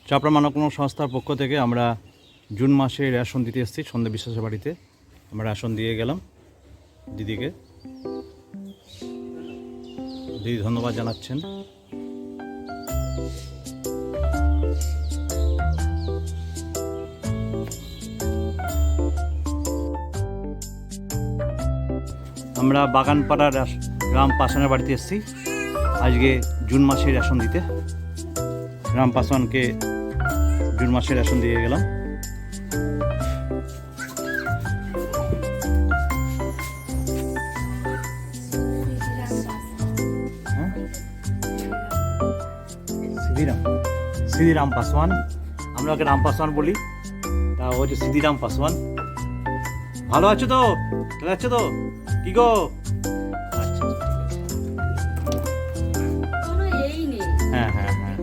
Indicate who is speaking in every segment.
Speaker 1: চাপড়া মানবকল্যাণ সংস্থার পক্ষ থেকে আমরা জুন মাসে রেশন দিতে এসেছি সন্ধ্যা বিশ্বাসের বাড়িতে। আমরা রেশন দিয়ে গেলাম দিদিকে। দিদি ধন্যবাদ জানাচ্ছেন। আমরা বাগানপাড়ার রাম পাসওয়ানের বাড়িতে এসেছি আজকে জুন মাসে রেশন দিতে। রাম পাসওয়ানকে জুন মাসে রেশন দিয়ে গেলাম। সিদিরাম পাসওয়ান, আমরা ওকে রাম পাসওয়ান বলি, তা ও হচ্ছে সিদিরাম পাসওয়ান। ভালো আছো তো? চলে যাচ্ছে তো? কি গো? আচ্ছা, হ্যাঁ হ্যাঁ হ্যাঁ।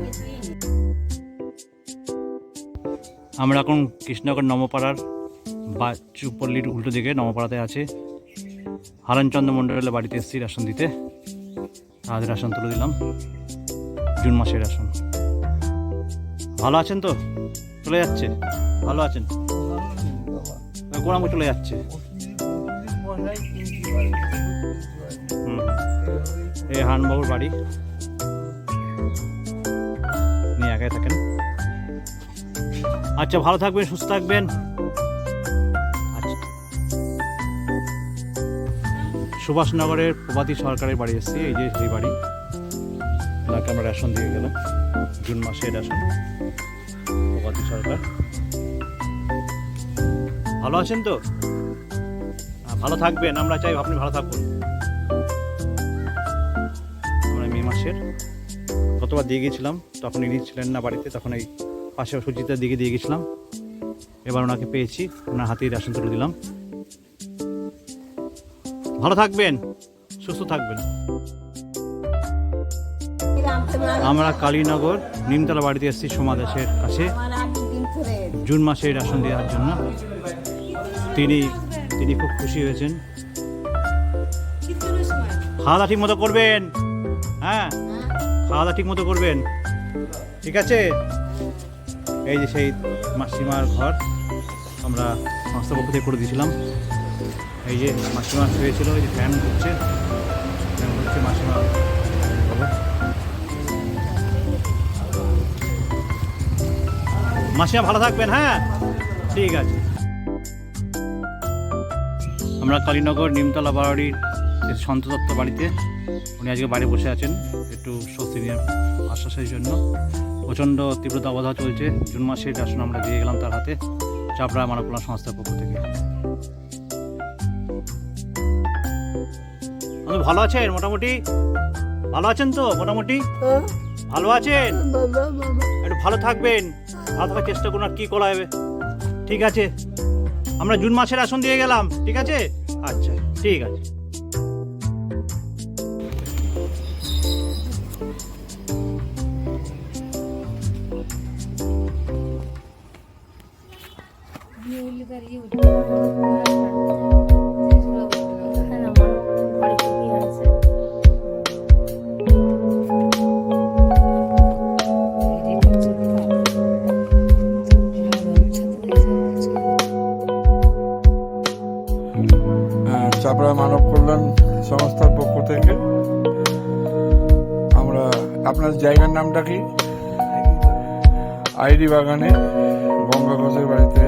Speaker 1: আমরা এখন কৃষ্ণনগর নবপাড়ার বাচুপল্লির উল্টো দিকে নবপাড়াতে আছে হারানচন্দ্র মণ্ডলের বাড়িতে এসেছি রেশন দিতে। আজ রেশন তুলে দিলাম, জুন মাসের রেশন। ভালো আছেন তো? চলে যাচ্ছে? ভালো আছেন? গোড়ামো চলে যাচ্ছে। এই হানবাবুর বাড়ি, নিয়ে একাই থাকেন। আচ্ছা, ভালো থাকবেন, সুস্থ থাকবেন। আচ্ছা, সুভাষনগরের প্রভাতী সরকারের বাড়ি এসেছি। এই যে সেই বাড়ি, তাকে আমরা রেশন দিয়ে গেলাম জুন মাসে রেশন। প্রভাতী সরকার, ভালো আছেন তো? ভালো থাকবেন, আমরা চাই আপনি ভালো থাকবেন। আমরা মে মাসের গতবার দিয়ে গিয়েছিলাম, তখন ইনি ছিলেন না বাড়িতে, তখন এই পাশে সুজিতার দিকে দিয়ে গেছিলাম। এবার ওনাকে পেয়েছি, ওনার হাতেই রেশন তুলে দিলাম। ভালো থাকবেন, সুস্থ থাকবেন। আমরা কালীনগর নিমতলা বাড়িতে এসেছি সোমা দাসের কাছে জুন মাসে রেশন দেওয়ার জন্য। তিনি খুব খুশি হয়েছেন। খাওয়া দাওয়া ঠিক মতো করবেন, হ্যাঁ খাওয়া দাওয়া ঠিক মতো করবেন, ঠিক আছে? এই যে সেই মাসিমার ঘর আমরা সংস্থা পক্ষ থেকে করে দিয়েছিলাম। এই যে মাসিমা শুয়েছিল, এই যে ফ্যান ঘুরছে মাসিমা। মাসিমা ভালো থাকবেন, হ্যাঁ ঠিক আছে। আমরা কালীনগর নিমতলা বাড়ির সন্ত দত্ত বাড়িতে, উনি আজকে বাড়ি বসে আছেন একটু স্বস্তি নিয়ে আশ্বাসের জন্য। প্রচণ্ড তীব্র দাবদাহ চলছে। জুন মাসের রেশন আমরা দিয়ে গেলাম তার হাতে চাপড়া মানবকল্যাণ সংস্থার পক্ষ থেকে। ভালো আছেন মোটামুটি? ভালো আছেন তো মোটামুটি? ভালো আছেন? একটু ভালো থাকবেন, ভালো থাকার চেষ্টা করুন, আর কি করা যাবে। ঠিক আছে, আমরা জুন মাসের রেশন দিয়ে গেলাম, ঠিক আছে? আচ্ছা ঠিক আছে।
Speaker 2: চাপড়া মানব কল্যাণ সংস্থার পক্ষ থেকে আমরা, আপনার জায়গার নামটা কি? আইডি বাগানে গঙ্গা ঘোষের বাড়িতে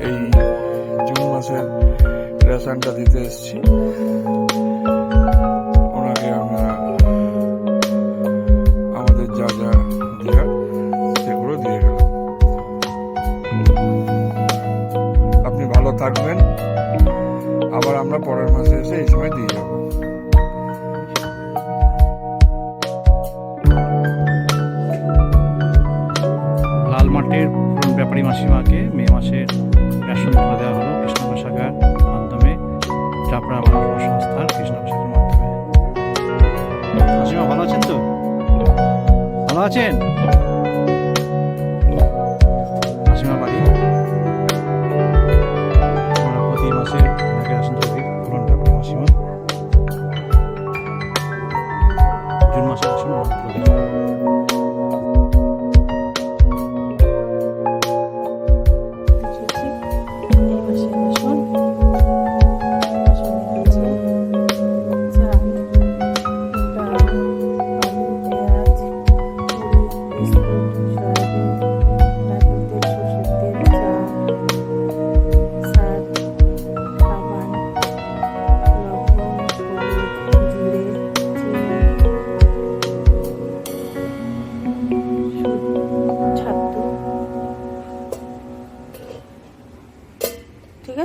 Speaker 2: এই জুন মাসের রেশনটা দিতে এসেছি। ওনাকে আমরা আমাদের যা যা দেওয়ার সেগুলো দিয়ে গেলাম। আপনি ভালো থাকবেন, আবার আমরা পরের মাসে এসে এই সময় দিয়ে যাব।
Speaker 1: লালমাটির ব্যাপারী মাসিমাকে মে মাসের রেশন তুলে দেওয়া হলো কৃষ্ণনগর শাখার মাধ্যমে, চাপড়া মানবকল্যাণ সংস্থার কৃষ্ণনগর শাখার মাধ্যমে। মাসিমা ভালো আছেন তো? ভালো আছেন? মাসিমা বাড়ি, আমরা প্রতি মাসে রেশন তুলে দিই। ব্যাপারী মাসিমা জুন মাসের রেশন তুলে দিই।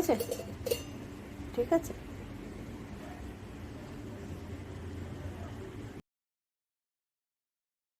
Speaker 3: আছে? ঠিক আছে।